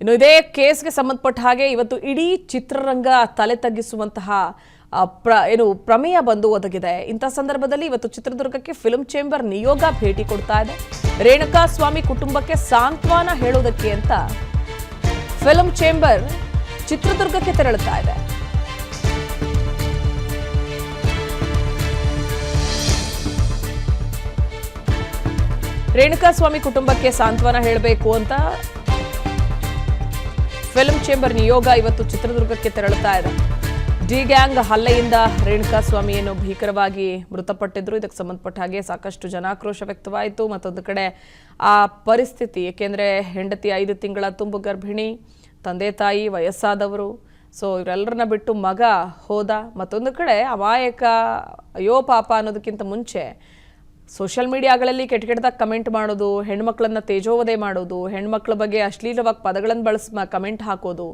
ಇನ್ನು ಇದೇ ಕೇಸ್ಗೆ ಸಂಬಂಧಪಟ್ಟ ಹಾಗೆ ಇವತ್ತು ಇಡೀ ಚಿತ್ರರಂಗ ತಲೆ ತಗ್ಗಿಸುವಂತಹ ಪ್ರಮೇಯ ಬಂದು ಒದಗಿದೆ. ಇಂಥ ಸಂದರ್ಭದಲ್ಲಿ ಇವತ್ತು ಚಿತ್ರದುರ್ಗಕ್ಕೆ ಫಿಲ್ಮ್ ಚೇಂಬರ್ ನಿಯೋಗ ಭೇಟಿ ಕೊಡ್ತಾ ಇದೆ. ರೇಣುಕಾ ಸ್ವಾಮಿ ಕುಟುಂಬಕ್ಕೆ ಸಾಂತ್ವನ ಹೇಳೋದಕ್ಕೆ ಅಂತ ಫಿಲ್ಮ್ ಚೇಂಬರ್ ಚಿತ್ರದುರ್ಗಕ್ಕೆ ತೆರಳುತ್ತಾ ಇದೆ. ರೇಣುಕಾ ಸ್ವಾಮಿ ಕುಟುಂಬಕ್ಕೆ ಸಾಂತ್ವನ ಹೇಳಬೇಕು ಅಂತ ಫಿಲ್ಮ್ ಚೇಂಬರ್ ನಿಯೋಗ ಇವತ್ತು ಚಿತ್ರದುರ್ಗಕ್ಕೆ ತೆರಳುತ್ತಾ ಇದೆ. ಡಿ ಗ್ಯಾಂಗ್ ಹಲ್ಲೆಯಿಂದ ರೇಣುಕಾ ಸ್ವಾಮಿಯನ್ನು ಭೀಕರವಾಗಿ ಮೃತಪಟ್ಟಿದ್ರು. ಇದಕ್ಕೆ ಸಂಬಂಧಪಟ್ಟ ಹಾಗೆ ಸಾಕಷ್ಟು ಜನಾಕ್ರೋಶ ವ್ಯಕ್ತವಾಯಿತು. ಮತ್ತೊಂದು ಕಡೆ ಆ ಪರಿಸ್ಥಿತಿ, ಏಕೆಂದರೆ ಹೆಂಡತಿ 5 ತಿಂಗಳ ತುಂಬು ಗರ್ಭಿಣಿ, ತಂದೆ ತಾಯಿ ವಯಸ್ಸಾದವರು, ಸೊ ಇವರೆಲ್ಲರನ್ನ ಬಿಟ್ಟು ಮಗ ಹೋದ. ಮತ್ತೊಂದು ಕಡೆ ಅಮಾಯಕ ಅಯ್ಯೋ ಪಾಪ ಅನ್ನೋದಕ್ಕಿಂತ ಮುಂಚೆ ಸೋಷಿಯಲ್ ಮೀಡಿಯಾಗಳಲ್ಲಿ ಕೆಟ್ಟದಾಗ ಕಮೆಂಟ್ ಮಾಡೋದು, ಹೆಣ್ಮಕ್ಳನ್ನ ತೇಜೋವಧೆ ಮಾಡೋದು, ಹೆಣ್ಮಕ್ಳ ಬಗ್ಗೆ ಅಶ್ಲೀಲವಾಗಿ ಪದಗಳನ್ನು ಬಳಸಿ ಕಮೆಂಟ್ ಹಾಕೋದು,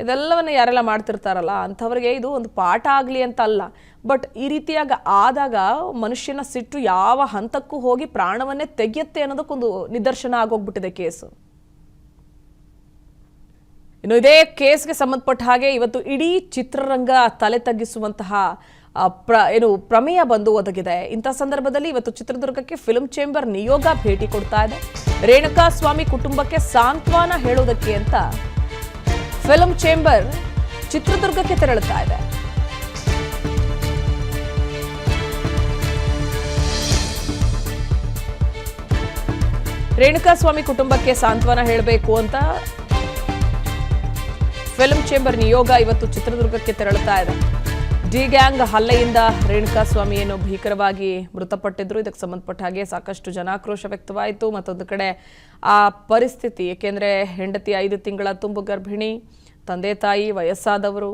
ಇದೆಲ್ಲವನ್ನು ಯಾರೆಲ್ಲ ಮಾಡ್ತಿರ್ತಾರಲ್ಲ ಅಂಥವ್ರಿಗೆ ಇದು ಒಂದು ಪಾಠ ಆಗಲಿ ಅಂತ ಅಲ್ಲ. ಬಟ್ ಈ ರೀತಿಯಾಗಿ ಆದಾಗ ಮನುಷ್ಯನ ಸಿಟ್ಟು ಯಾವ ಹಂತಕ್ಕೂ ಹೋಗಿ ಪ್ರಾಣವನ್ನೇ ತೆಗೆಯುತ್ತೆ ಅನ್ನೋದಕ್ಕೊಂದು ನಿದರ್ಶನ ಆಗೋಗ್ಬಿಟ್ಟಿದೆ ಕೇಸು. ಇನ್ನು ಇದೇ ಕೇಸ್ಗೆ ಸಂಬಂಧಪಟ್ಟ ಹಾಗೆ ಇವತ್ತು ಇಡೀ ಚಿತ್ರರಂಗ ತಲೆ ತಗ್ಗಿಸುವಂತಹ ಪ್ರಮೇಯ ಬಂದು ಒದಗಿದೆ. ಇಂಥ ಸಂದರ್ಭದಲ್ಲಿ ಇವತ್ತು ಚಿತ್ರದುರ್ಗಕ್ಕೆ ಫಿಲ್ಮ್ ಚೇಂಬರ್ ನಿಯೋಗ ಭೇಟಿ ಕೊಡ್ತಾ ಇದೆ. ರೇಣುಕಾ ಸ್ವಾಮಿ ಕುಟುಂಬಕ್ಕೆ ಸಾಂತ್ವನ ಹೇಳೋದಕ್ಕೆ ಅಂತ ಫಿಲ್ಮ್ ಚೇಂಬರ್ ಚಿತ್ರದುರ್ಗಕ್ಕೆ ತೆರಳುತ್ತಾ ಇದೆ. ರೇಣುಕಾ ಸ್ವಾಮಿ ಕುಟುಂಬಕ್ಕೆ ಸಾಂತ್ವನ ಹೇಳಬೇಕು ಅಂತ ಫಿಲ್ಮ್ ಚೇಂಬರ್ ನಿಯೋಗ ಇವತ್ತು ಚಿತ್ರದುರ್ಗಕ್ಕೆ ತೆರಳುತ್ತಾ ಇದೆ. ಡಿ ಗ್ಯಾಂಗ್ ಹಲ್ಲೆಯಿಂದ ರೇಣುಕಾ ಸ್ವಾಮಿಯನ್ನು ಭೀಕರವಾಗಿ ಮೃತಪಟ್ಟಿದ್ರು. ಇದಕ್ಕೆ ಸಂಬಂಧಪಟ್ಟ ಹಾಗೆ ಸಾಕಷ್ಟು ಜನಾಕ್ರೋಶ ವ್ಯಕ್ತವಾಯಿತು. ಮತ್ತೊಂದು ಕಡೆ ಆ ಪರಿಸ್ಥಿತಿ, ಏಕೆಂದರೆ ಹೆಂಡತಿ 5 ತಿಂಗಳ ತುಂಬು ಗರ್ಭಿಣಿ, ತಂದೆ ತಾಯಿ ವಯಸ್ಸಾದವರು,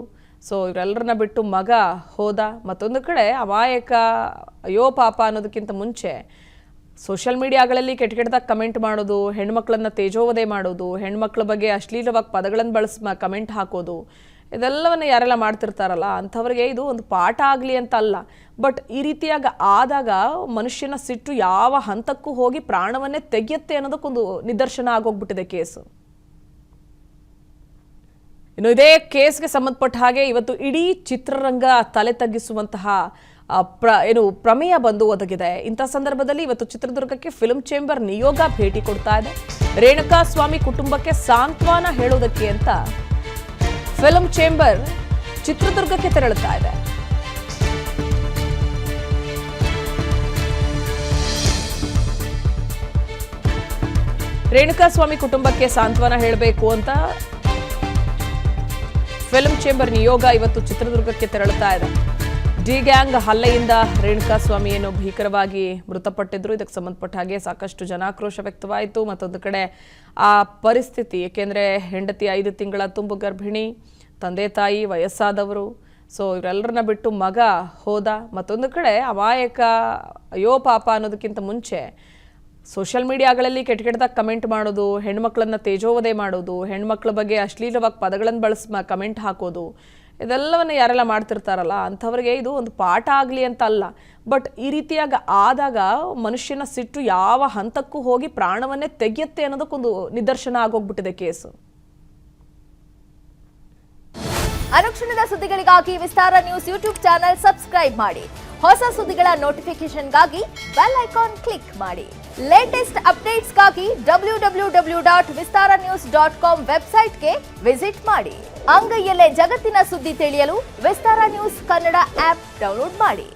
ಸೊ ಇವರೆಲ್ಲರನ್ನ ಬಿಟ್ಟು ಮಗ ಹೋದ. ಮತ್ತೊಂದು ಕಡೆ ಅಮಾಯಕ ಅಯ್ಯೋ ಪಾಪ ಅನ್ನೋದಕ್ಕಿಂತ ಮುಂಚೆ ಸೋಷಿಯಲ್ ಮೀಡಿಯಾಗಳಲ್ಲಿ ಕೆಟ್ಟದಾಗ ಕಮೆಂಟ್ ಮಾಡೋದು, ಹೆಣ್ಮಕ್ಳನ್ನ ತೇಜೋವಧೆ ಮಾಡೋದು, ಹೆಣ್ಮಕ್ಳ ಬಗ್ಗೆ ಅಶ್ಲೀಲವಾಗಿ ಪದಗಳನ್ನು ಬಳಸಿ ಕಮೆಂಟ್ ಹಾಕೋದು, ಇದೆಲ್ಲವನ್ನು ಯಾರೆಲ್ಲ ಮಾಡ್ತಿರ್ತಾರಲ್ಲ ಅಂಥವ್ರಿಗೆ ಇದು ಒಂದು ಪಾಠ ಆಗಲಿ ಅಂತ ಅಲ್ಲ. ಬಟ್ ಈ ರೀತಿಯಾಗಿ ಆದಾಗ ಮನುಷ್ಯನ ಸಿಟ್ಟು ಯಾವ ಹಂತಕ್ಕೂ ಹೋಗಿ ಪ್ರಾಣವನ್ನೇ ತೆಗೆಯುತ್ತೆ ಅನ್ನೋದಕ್ಕೊಂದು ನಿದರ್ಶನ ಆಗೋಗ್ಬಿಟ್ಟಿದೆ ಕೇಸು. ಇನ್ನು ಇದೇ ಕೇಸ್ಗೆ ಸಂಬಂಧಪಟ್ಟ ಹಾಗೆ ಇವತ್ತು ಇಡೀ ಚಿತ್ರರಂಗ ತಲೆ ತಗ್ಗಿಸುವಂತಹ ಪ್ರಮೇಯ ಬಂದು ಒದಗಿದೆ. ಇಂಥ ಸಂದರ್ಭದಲ್ಲಿ ಇವತ್ತು ಚಿತ್ರದುರ್ಗಕ್ಕೆ ಫಿಲ್ಮ್ ಚೇಂಬರ್ ನಿಯೋಗ ಭೇಟಿ ಕೊಡ್ತಾ ಇದೆ. ರೇಣುಕಾ ಸ್ವಾಮಿ ಕುಟುಂಬಕ್ಕೆ ಸಾಂತ್ವನ ಹೇಳೋದಕ್ಕೆ ಅಂತ ಫಿಲ್ಮ್ ಚೇಂಬರ್ ಚಿತ್ರದುರ್ಗಕ್ಕೆ ತೆರಳುತ್ತಾ ಇದೆ. ರೇಣುಕಾ ಸ್ವಾಮಿ ಕುಟುಂಬಕ್ಕೆ ಸಾಂತ್ವನ ಹೇಳಬೇಕು ಅಂತ ಫಿಲ್ಮ್ ಚೇಂಬರ್ ನಿಯೋಗ ಇವತ್ತು ಚಿತ್ರದುರ್ಗಕ್ಕೆ ತೆರಳುತ್ತಾ ಇದೆ. ಡಿ ಗ್ಯಾಂಗ್ ಹಲ್ಲೆಯಿಂದ ರೇಣುಕಾ ಸ್ವಾಮಿಯನ್ನು ಭೀಕರವಾಗಿ ಮೃತಪಟ್ಟಿದ್ರು. ಇದಕ್ಕೆ ಸಂಬಂಧಪಟ್ಟ ಹಾಗೆ ಸಾಕಷ್ಟು ಜನಾಕ್ರೋಶ ವ್ಯಕ್ತವಾಯಿತು. ಮತ್ತೊಂದು ಕಡೆ ಆ ಪರಿಸ್ಥಿತಿ, ಏಕೆಂದರೆ ಹೆಂಡತಿ 5 ತಿಂಗಳ ತುಂಬು ಗರ್ಭಿಣಿ, ತಂದೆ ತಾಯಿ ವಯಸ್ಸಾದವರು, ಸೊ ಇವರೆಲ್ಲರನ್ನ ಬಿಟ್ಟು ಮಗ ಹೋದ. ಮತ್ತೊಂದು ಕಡೆ ಅಮಾಯಕ ಅಯ್ಯೋ ಪಾಪ ಅನ್ನೋದಕ್ಕಿಂತ ಮುಂಚೆ ಸೋಷಿಯಲ್ ಮೀಡಿಯಾಗಳಲ್ಲಿ ಕೆಟ್ಟದಾಗ ಕಮೆಂಟ್ ಮಾಡೋದು, ಹೆಣ್ಮಕ್ಳನ್ನ ತೇಜೋವಧೆ ಮಾಡೋದು, ಹೆಣ್ಮಕ್ಳ ಬಗ್ಗೆ ಅಶ್ಲೀಲವಾಗಿ ಪದಗಳನ್ನು ಬಳಸಿ ಕಮೆಂಟ್ ಹಾಕೋದು, ಇದೆಲ್ಲವನ್ನು ಯಾರೆಲ್ಲ ಮಾಡ್ತಿರ್ತಾರಲ್ಲ ಅಂಥವ್ರಿಗೆ ಇದು ಒಂದು ಪಾಠ ಆಗಲಿ ಅಂತ ಅಲ್ಲ. ಬಟ್ ಈ ರೀತಿಯಾಗಿ ಆದಾಗ ಮನುಷ್ಯನ ಸಿಟ್ಟು ಯಾವ ಹಂತಕ್ಕೂ ಹೋಗಿ ಪ್ರಾಣವನ್ನೇ ತೆಗೆಯುತ್ತೆ ಅನ್ನೋದಕ್ಕೊಂದು ನಿದರ್ಶನ ಆಗೋಗ್ಬಿಟ್ಟಿದೆ ಕೇಸು. ಅನುಕ್ಷಣದ ಸುದ್ದಿಗಳಿಗಾಗಿ ವಿಸ್ತಾರ ನ್ಯೂಸ್ ಯೂಟ್ಯೂಬ್ ಚಾನೆಲ್ ಸಬ್ಸ್ಕ್ರೈಬ್ ಮಾಡಿ. ಹೊಸ ಸುದ್ದಿಗಳ ನೋಟಿಫಿಕೇಶನ್ಗಾಗಿ ಬೆಲ್ ಐಕಾನ್ ಕ್ಲಿಕ್ ಮಾಡಿ. ಲೇಟೆಸ್ಟ್ ಅಪ್ಡೇಟ್ಸ್ಗಾಗಿ www.vistaranews.com ವೆಬ್ಸೈಟ್ಗೆ ವಿಸಿಟ್ ಮಾಡಿ. ಅಂಗೈಯಲ್ಲೇ ಜಗತ್ತಿನ ಸುದ್ದಿ ತಿಳಿಯಲು ವಿಸ್ತಾರ ನ್ಯೂಸ್ ಕನ್ನಡ ಆಪ್ ಡೌನ್ಲೋಡ್ ಮಾಡಿ.